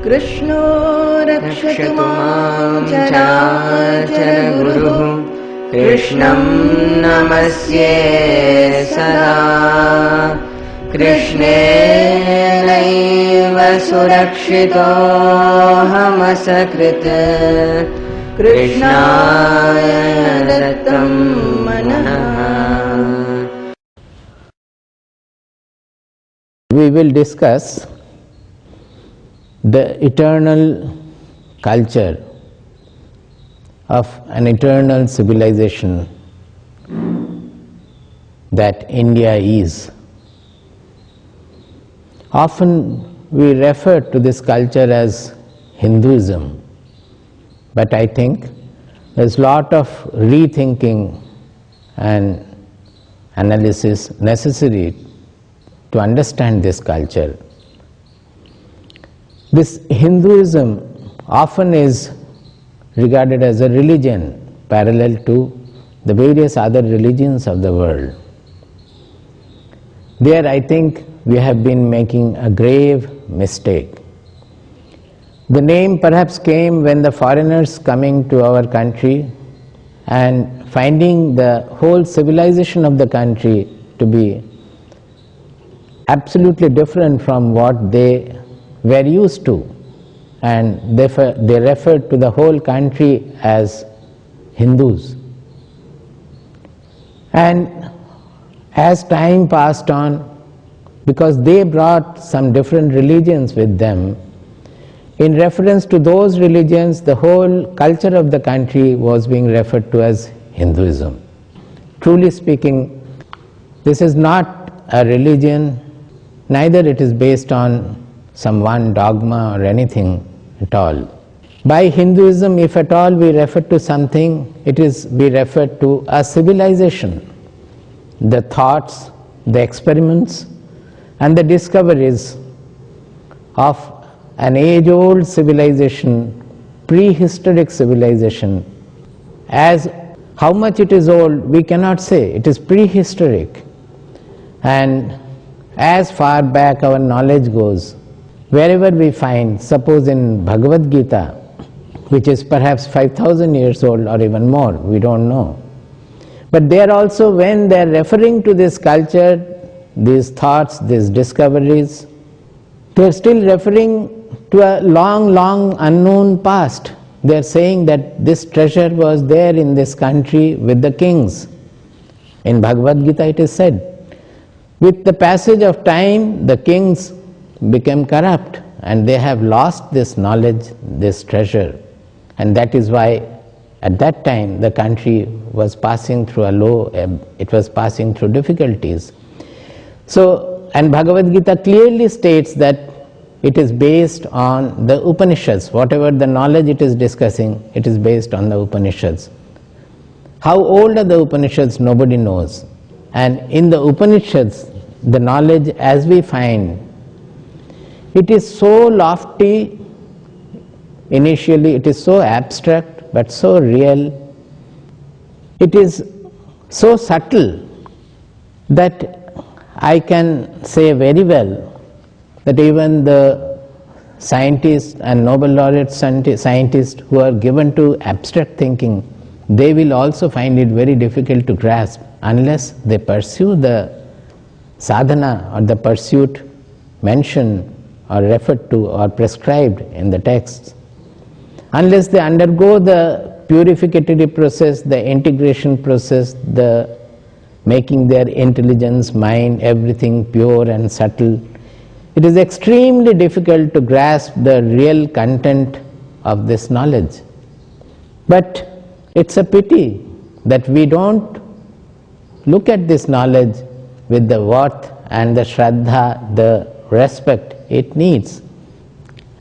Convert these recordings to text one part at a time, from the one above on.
कृष्णो रक्षतु मां चराचरगुरुः कृष्णं नमस्ये सदा। कृष्णेनैव सुरक्षितोऽहमसकृत् कृष्णाय दत्तं मनः। We will discuss the eternal culture of an eternal civilization that India is. Often we refer to this culture as Hinduism, but I think there's a lot of rethinking and analysis necessary to understand this culture. This Hinduism often is regarded as a religion parallel to the various other religions of the world. There I think we have been making a grave mistake. The name perhaps came when the foreigners coming to our country and finding the whole civilization of the country to be absolutely different from what they were used to, and they referred to the whole country as Hindus. And as time passed on, because they brought some different religions with them, in reference to those religions, the whole culture of the country was being referred to as Hinduism. Truly speaking, this is not a religion, neither it is based on some one dogma or anything at all. By Hinduism, if at all we refer to something, we refer to a civilization. The thoughts, the experiments, and the discoveries of an age-old civilization, prehistoric civilization. As how much it is old, we cannot say. It is prehistoric. And as far back our knowledge goes, wherever we find, suppose in Bhagavad Gita, which is perhaps 5,000 years old or even more, we don't know. But there also, when they are referring to this culture, these thoughts, these discoveries, they are still referring to a long, long unknown past. They are saying that this treasure was there in this country with the kings. In Bhagavad Gita it is said, with the passage of time, the kings became corrupt and they have lost this knowledge, this treasure. And that is why at that time the country was passing through a low ebb, it was passing through difficulties. So, and Bhagavad Gita clearly states that it is based on the Upanishads. Whatever the knowledge it is discussing, it is based on the Upanishads. How old are the Upanishads? Nobody knows. And in the Upanishads, the knowledge as we find, it is so lofty, initially it is so abstract, but so real. It is so subtle that I can say very well that even the scientists and Nobel laureate scientists who are given to abstract thinking, they will also find it very difficult to grasp unless they pursue the sadhana or the pursuit mentioned or referred to or prescribed in the texts. Unless they undergo the purificatory process, the integration process, the making their intelligence, mind, everything pure and subtle, it is extremely difficult to grasp the real content of this knowledge. But it's a pity that we don't look at this knowledge with the worth and the shraddha, the respect it needs.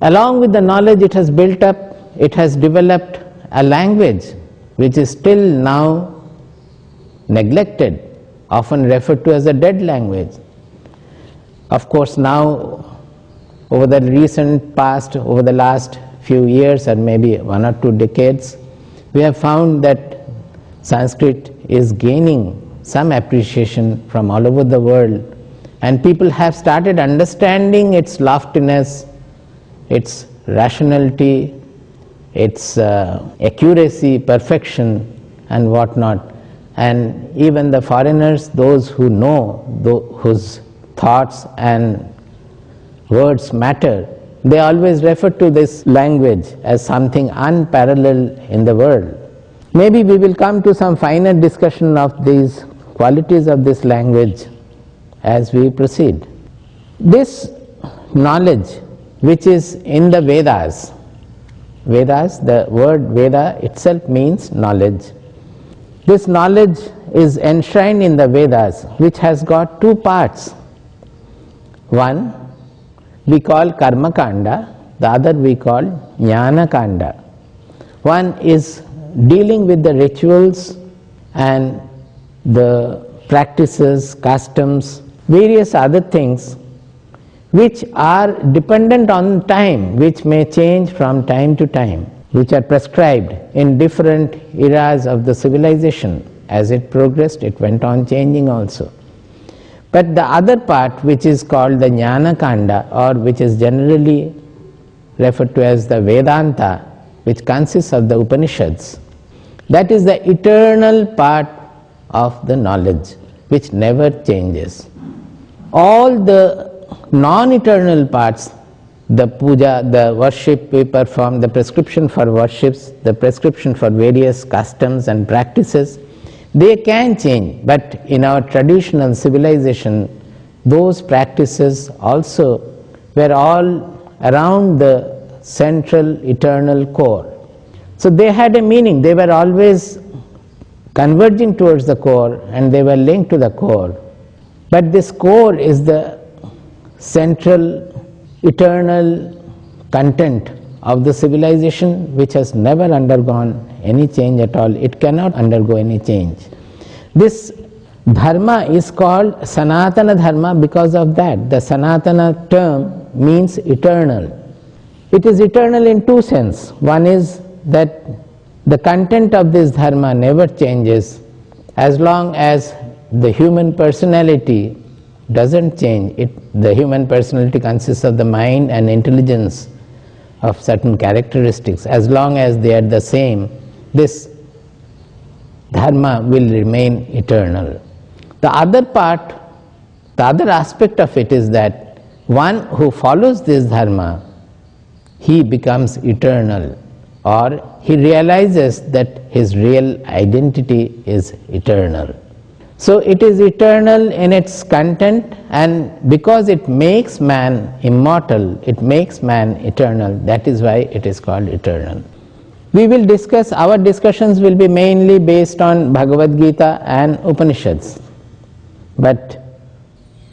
Along with the knowledge it has built up, it has developed a language which is still now neglected, often referred to as a dead language. Of course, now over the recent past, over the last few years or maybe 1 or 2 decades, we have found that Sanskrit is gaining some appreciation from all over the world, and people have started understanding its loftiness, its rationality, its accuracy, perfection and whatnot. And even the foreigners, those who know, whose thoughts and words matter, they always refer to this language as something unparalleled in the world. Maybe we will come to some finer discussion of these qualities of this language as we proceed. This knowledge which is in the Vedas, the word Veda itself means knowledge. This knowledge is enshrined in the Vedas, which has got two parts. One we call Karma Kanda, the other we call Jnana Kanda. One is dealing with the rituals and the practices, customs, various other things which are dependent on time, which may change from time to time, which are prescribed in different eras of the civilization. As it progressed, it went on changing also. But the other part, which is called the Jnana Kanda, or which is generally referred to as the Vedanta, which consists of the Upanishads, that is the eternal part of the knowledge, which never changes. All the non-eternal parts, the puja, the worship we perform, the prescription for worships, the prescription for various customs and practices, they can change, but in our traditional civilization, those practices also were all around the central eternal core. So they had a meaning, they were always converging towards the core and they were linked to the core. But this core is the central eternal content of the civilization, which has never undergone any change at all. It cannot undergo any change. This dharma is called Sanatana Dharma because of that. The Sanatana term means eternal. It is eternal in two senses. One is that the content of this dharma never changes as long as the human personality doesn't change. The human personality consists of the mind and intelligence of certain characteristics. As long as they are the same, this dharma will remain eternal. The other part, the other aspect of it is that one who follows this dharma, he becomes eternal, or he realizes that his real identity is eternal. So it is eternal in its content, and because it makes man immortal, it makes man eternal, that is why it is called eternal. We will discuss, our discussions will be mainly based on Bhagavad Gita and Upanishads. But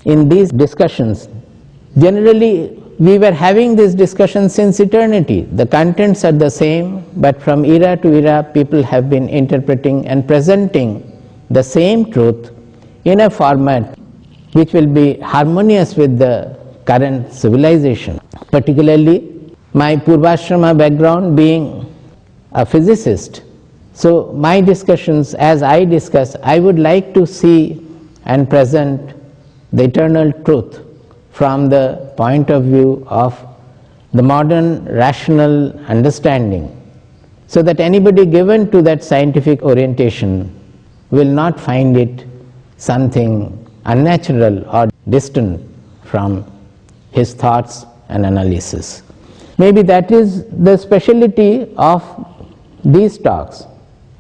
in these discussions, generally we were having this discussion since eternity. The contents are the same, but from era to era people have been interpreting and presenting the same truth in a format which will be harmonious with the current civilization. Particularly my Purvashrama background being a physicist, so my discussions, as I discuss, I would like to see and present the eternal truth from the point of view of the modern rational understanding, so that anybody given to that scientific orientation will not find it something unnatural or distant from his thoughts and analysis. Maybe that is the speciality of these talks.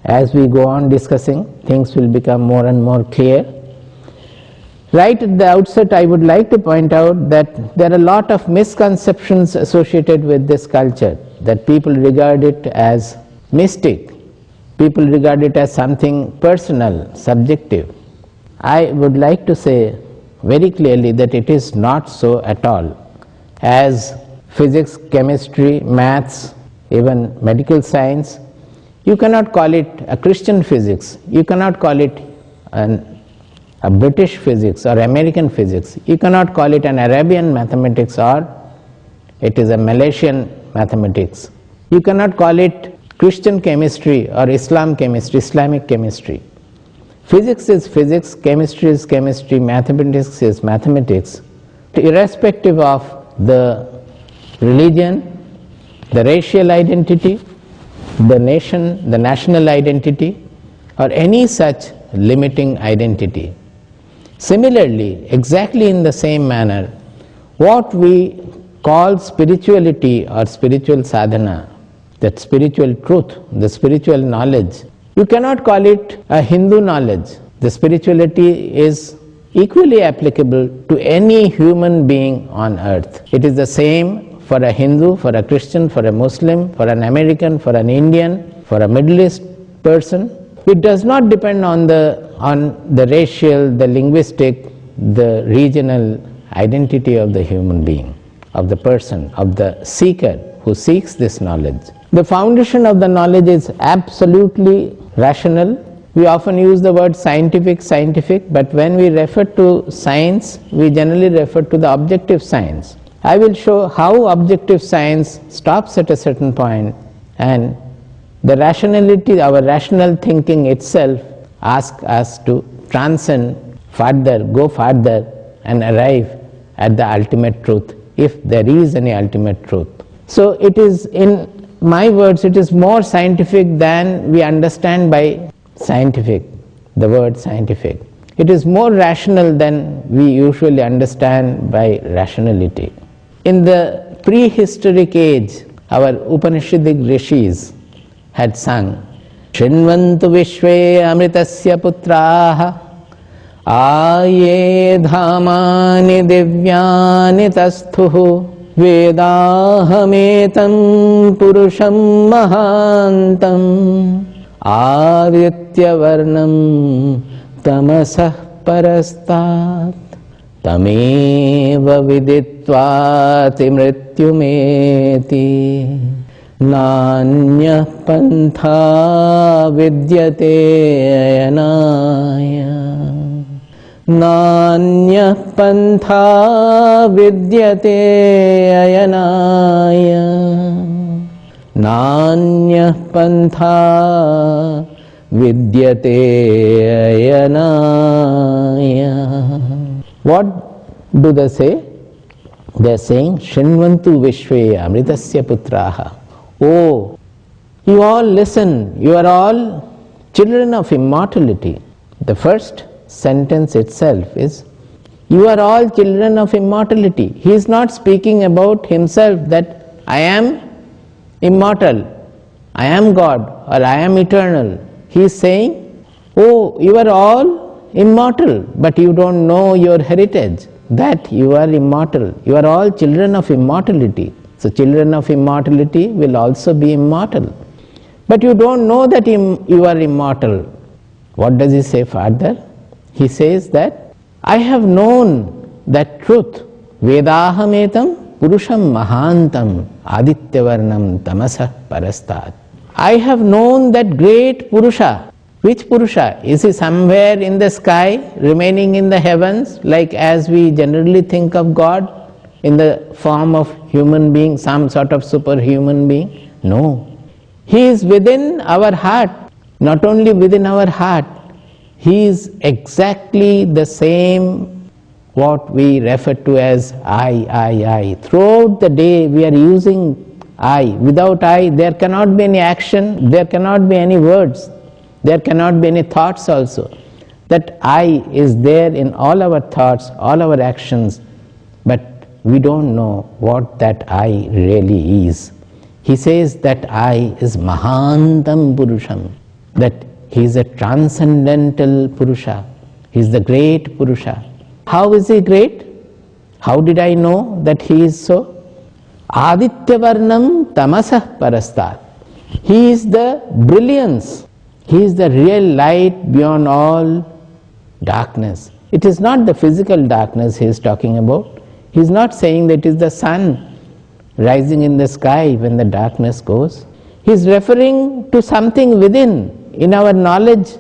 As we go on discussing, things will become more and more clear. Right at the outset, I would like to point out that there are a lot of misconceptions associated with this culture, that people regard it as mystic, people regard it as something personal, subjective. I would like to say very clearly that it is not so at all. As physics, chemistry, maths, even medical science, you cannot call it a Christian physics, you cannot call it a British physics or American physics, you cannot call it an Arabian mathematics or it is a Malaysian mathematics. You cannot call it Christian chemistry or Islamic chemistry. Physics is physics, chemistry is chemistry, mathematics is mathematics. Irrespective of the religion, the racial identity, the nation, the national identity, or any such limiting identity. Similarly, exactly in the same manner, what we call spirituality or spiritual sadhana, that spiritual truth, the spiritual knowledge, you cannot call it a Hindu knowledge. The spirituality is equally applicable to any human being on earth. It is the same for a Hindu, for a Christian, for a Muslim, for an American, for an Indian, for a Middle East person. It does not depend on the racial, the linguistic, the regional identity of the human being, of the person, of the seeker who seeks this knowledge. The foundation of the knowledge is absolutely rational. We often use the word scientific, but when we refer to science, we generally refer to the objective science. I will show how objective science stops at a certain point, and the rationality, our rational thinking itself, asks us to transcend further, go further, and arrive at the ultimate truth, if there is any ultimate truth. So it is, in my words, it is more scientific than we understand by scientific, the word scientific. It is more rational than we usually understand by rationality. In the prehistoric age, our Upanishadic rishis had sung, Shrinvantu Vishve Amritasya Putraha Aye Dhamani Divyani Tasthuhu Vedahametam Purusham Mahantam Aditya Varnam Tamasah Parastat Tameva Viditvati Mrityumeti Nanya Pantha Vidyate Ayanaya Nanya Pantha Vidyate Ayanaya Nanya Pantha Vidyate Ayanaya. What do they say? They are saying, Shrinvantu Vishve Amritasya Putraha. Oh, you all listen, you are all children of immortality. The first sentence itself is, you are all children of immortality. He is not speaking about himself that I am immortal, I am God, or I am eternal. He is saying, oh, you are all immortal, but you don't know your heritage, that you are immortal. You are all children of immortality. So children of immortality will also be immortal. But you don't know that you are immortal. What does he say further? He says that I have known that truth. Vedahametam Purusham Mahantam Adityavarnam Tamasah Parastat. I have known that great Purusha. Which Purusha? Is he somewhere in the sky, remaining in the heavens, like as we generally think of God, in the form of human being, some sort of superhuman being? No. He is within our heart. Not only within our heart, he is exactly the same, what we refer to as I. Throughout the day we are using I. Without I, there cannot be any action, there cannot be any words, there cannot be any thoughts also. That I is there in all our thoughts, all our actions, but we don't know what that I really is. He says that I is Mahantam Purusham, that he is a transcendental Purusha, he is the great Purusha. How is he great? How did I know that he is so? Adityavarnam Tamasah Parastat. He is the brilliance, he is the real light beyond all darkness. It is not the physical darkness he is talking about. He is not saying that it is the sun rising in the sky when the darkness goes. He is referring to something within, in our knowledge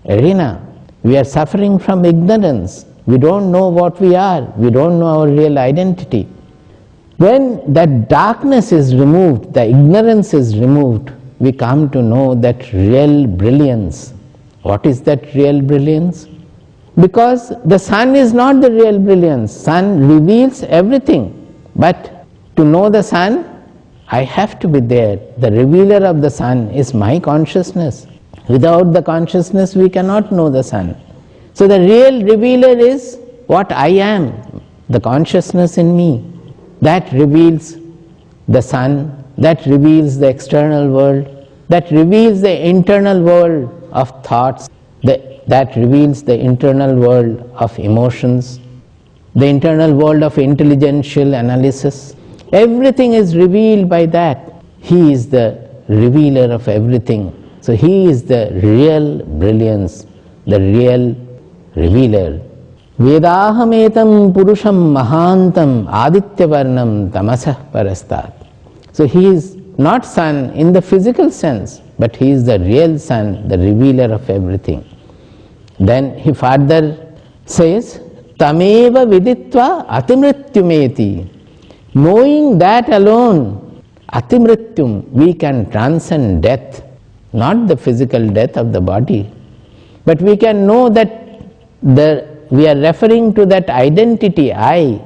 arena. We are suffering from ignorance. We don't know what we are. We don't know our real identity. When that darkness is removed, the ignorance is removed, we come to know that real brilliance. What is that real brilliance? Because the sun is not the real brilliance. Sun reveals everything. But to know the sun, I have to be there. The revealer of the sun is my consciousness. Without the consciousness, we cannot know the sun. So the real revealer is what I am, the consciousness in me. That reveals the sun, that reveals the external world, that reveals the internal world of thoughts, that reveals the internal world of emotions, the internal world of intelligential analysis. Everything is revealed by that. He is the revealer of everything. So he is the real brilliance, the real revealer. Vedahametam purusham mahantam adityavarnam tamasah parastat. So he is not sun in the physical sense, but he is the real sun, the revealer of everything. Then he further says, Tameva viditva atimrityumeti. Knowing that alone, atimrityum, we can transcend death, not the physical death of the body, but we can know that we are referring to that identity, I,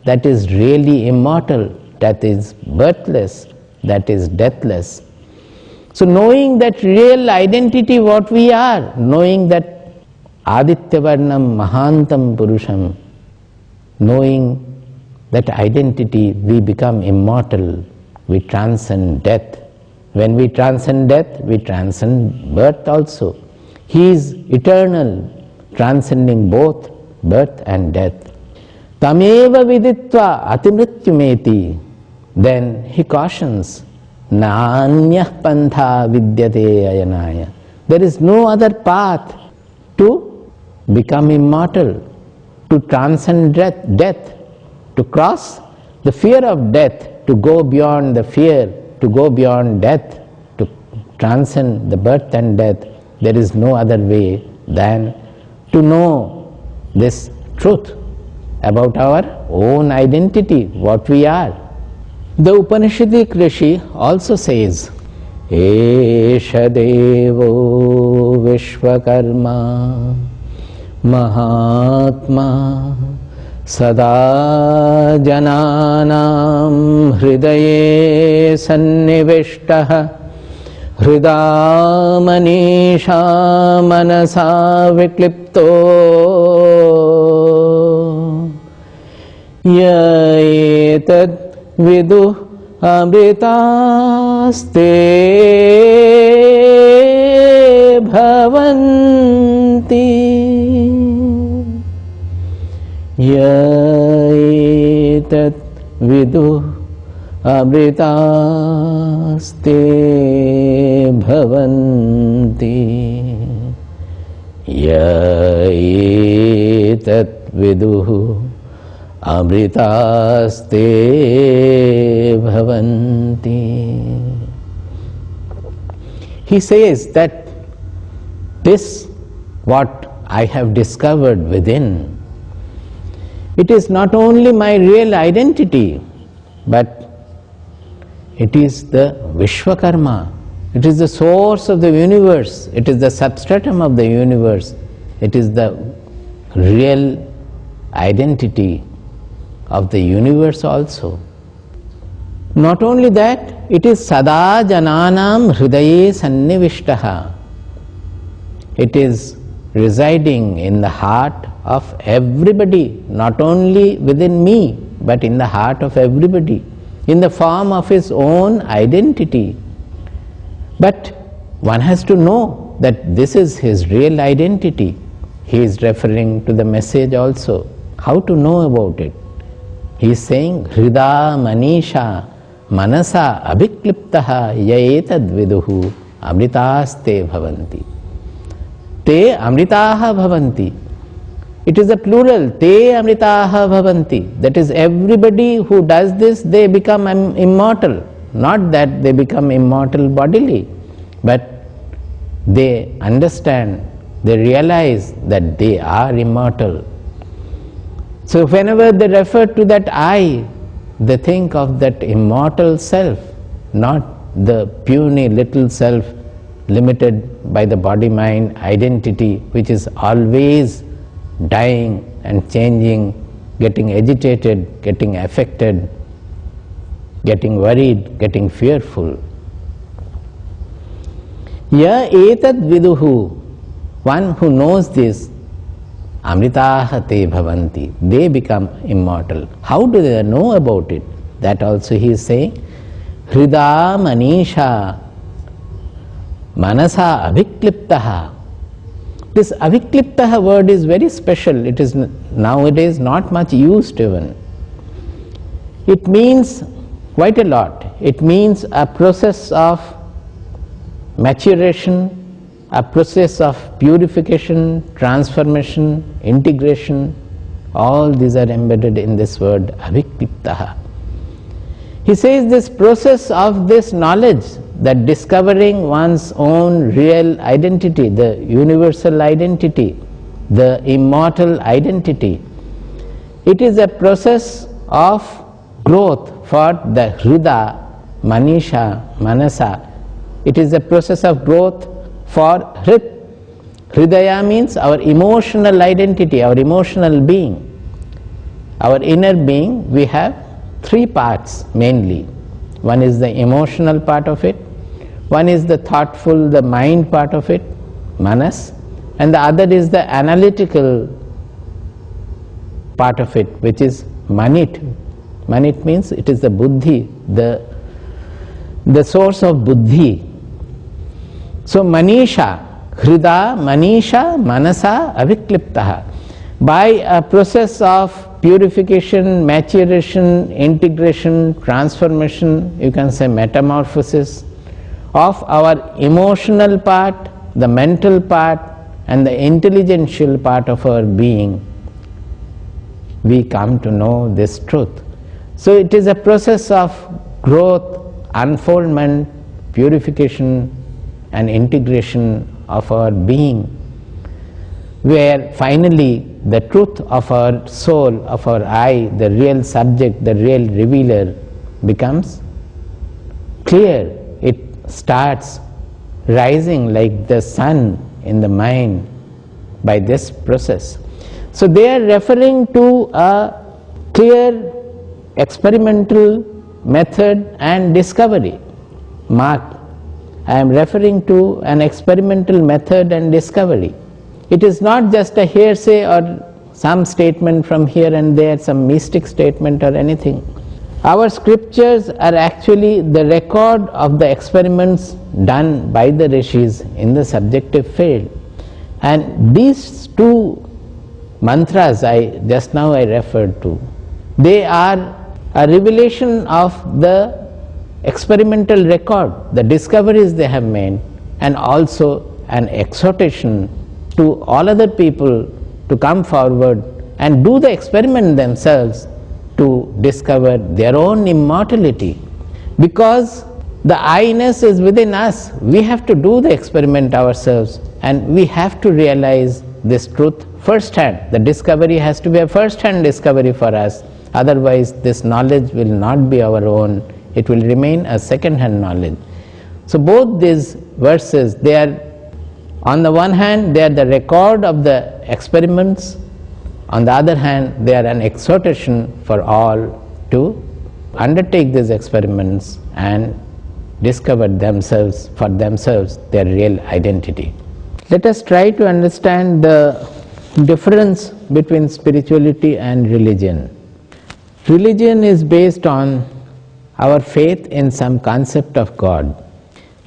that is really immortal, that is birthless, that is deathless. So knowing that real identity, what we are, knowing that Adityavarnam Mahantam Purusham, knowing that identity, we become immortal, we transcend death. When we transcend death, we transcend birth also. He is eternal, transcending both birth and death. Tameva viditva atimrityumeti. Then he cautions, Nanyah pantha vidyate ayanaya. There is no other path to become immortal, to transcend death, to cross the fear of death, to go beyond the fear, to go beyond death, to transcend the birth and death. There is no other way than to know this truth about our own identity, what we are. The Upanishadic Rishi also says, Esha Devo Vishwakarma Mahatma Sada Jananam Hridaye Sannivishtaha Hridamanisha Manasa Viklipto Yaetad Vidu Amritaste Bhavanti Yaetat Vidu Amritaste Bhavanti Yaetat Vidu Amritaste bhavanti. He says that this, what I have discovered within, it is not only my real identity, but it is the Vishwakarma. It is the source of the universe. It is the substratum of the universe. It is the real identity of the universe also. Not only that, it is Sada Jananam Hridaye Sannivishtaha. It is residing in the heart of everybody, not only within me, but in the heart of everybody, in the form of his own identity. But one has to know that this is his real identity. He is referring to the message also. How to know about it? He is saying, Hrida Manisha Manasa Abhikliptaha Yaetad Viduhu Amritaste Bhavanti. Te Amritaha Bhavanti. It is a plural, Te Amritaha Bhavanti. That is, everybody who does this, they become immortal. Not that they become immortal bodily, but they understand, they realize that they are immortal. So whenever they refer to that I, they think of that immortal self, not the puny little self limited by the body-mind identity, which is always dying and changing, getting agitated, getting affected, getting worried, getting fearful. Ya etad viduhu, one who knows this, amritaha te bhavanti, they become immortal. How do they know about it? That also he is saying, Hrida manisha manasa avikliptaha. This avikliptaha word is very special. It is nowadays not much used even. It means quite a lot. It means a process of maturation, a process of purification, transformation, integration. All these are embedded in this word avikliptaha. He says this process of this knowledge, that discovering one's own real identity, the universal identity, the immortal identity, it is a process of growth for the Hrida, Manisha, Manasa. It is a process of growth for Hrit. Hridaya means our emotional identity, our emotional being. Our inner being, we have three parts mainly. One is the emotional part of it, one is the thoughtful, the mind part of it, manas, and the other is the analytical part of it, which is manit. Manit means it is the buddhi, the source of buddhi. So manisha, hrida, manisha, manasa, avikliptaha. By a process of purification, maturation, integration, transformation, you can say metamorphosis of our emotional part, the mental part, and the intelligential part of our being, we come to know this truth. So it is a process of growth, unfoldment, purification, and integration of our being, where finally the truth of our soul, of our I, the real subject, the real revealer, becomes clear. It starts rising like the sun in the mind by this process. So they are referring to a clear experimental method and discovery. Mark, I am referring to an experimental method and discovery. It is not just a hearsay or some statement from here and there, some mystic statement or anything. Our scriptures are actually the record of the experiments done by the rishis in the subjective field. And these two mantras just now I referred to, they are a revelation of the experimental record, the discoveries they have made, and also an exhortation to all other people to come forward and do the experiment themselves to discover their own immortality. Because the I-ness is within us, we have to do the experiment ourselves, and we have to realize this truth first-hand. The discovery has to be a first-hand discovery for us, otherwise this knowledge will not be our own, it will remain a second-hand knowledge. So both these verses, they are, on the one hand, they are the record of the experiments, on the other hand, they are an exhortation for all to undertake these experiments and discover themselves, for themselves, their real identity. Let us try to understand the difference between spirituality and religion. Religion is based on our faith in some concept of God.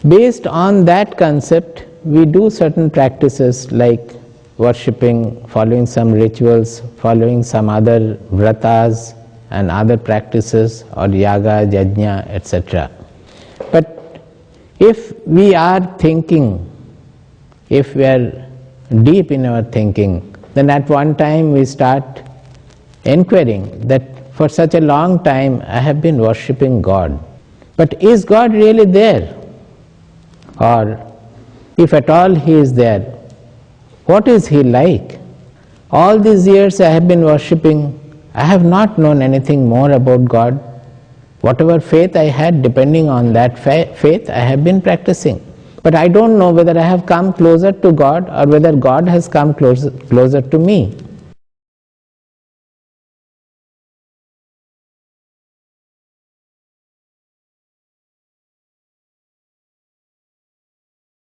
Based on that concept, we do certain practices like worshipping, following some rituals, following some other vratas and other practices, or yaga, yajna, etc. But if we are thinking, if we are deep in our thinking, then at one time we start inquiring that for such a long time I have been worshipping God. But is God really there? Or if at all He is there, what is He like? All these years I have been worshipping, I have not known anything more about God. Whatever faith I had, depending on that faith, I have been practicing. But I don't know whether I have come closer to God or whether God has come closer to me.